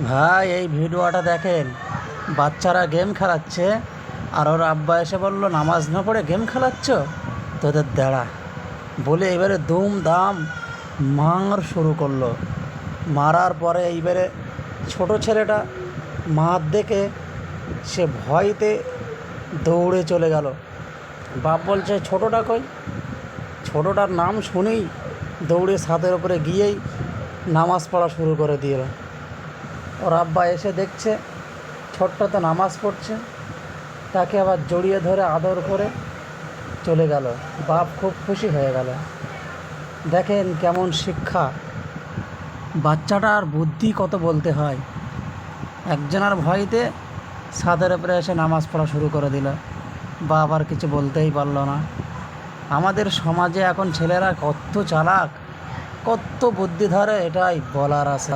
ভাই এই ভিডিওটা দেখেন, বাচ্চারা গেম খেলাচ্ছে আর ওর আব্বা এসে বলল নামাজ না পড়ে গেম খেলাচ্ছ, তোদের দেড়া বলে এবারে দুম দাম মার শুরু করলো। মারার পরে এইবারে ছোট ছেলেটা মার দেখে সে ভয়তে দৌড়ে চলে গেল। বাপ বলছে ছোটোটা কই? ছোটোটার নাম শুনেই দৌড়ে ছাদের উপরে গিয়েই নামাজ পড়া শুরু করে দিল। ওর আব্বা এসে দেখছে ছোট্ট তো নামাজ পড়ছে, তাকে আবার জড়িয়ে ধরে আদর করে চলে গেল। বাপ খুব খুশি হয়ে গেল। দেখেন কেমন শিক্ষা, বাচ্চাটার বুদ্ধি কত বলতে হয়। একজনের ভয়তে ছাদের উপরে এসে নামাজ পড়া শুরু করে দিল, বাপ আর কিছু বলতেই পারল না। আমাদের সমাজে এখন ছেলেরা কত চালাক, কত বুদ্ধি ধরে, এটাই বলার আছে।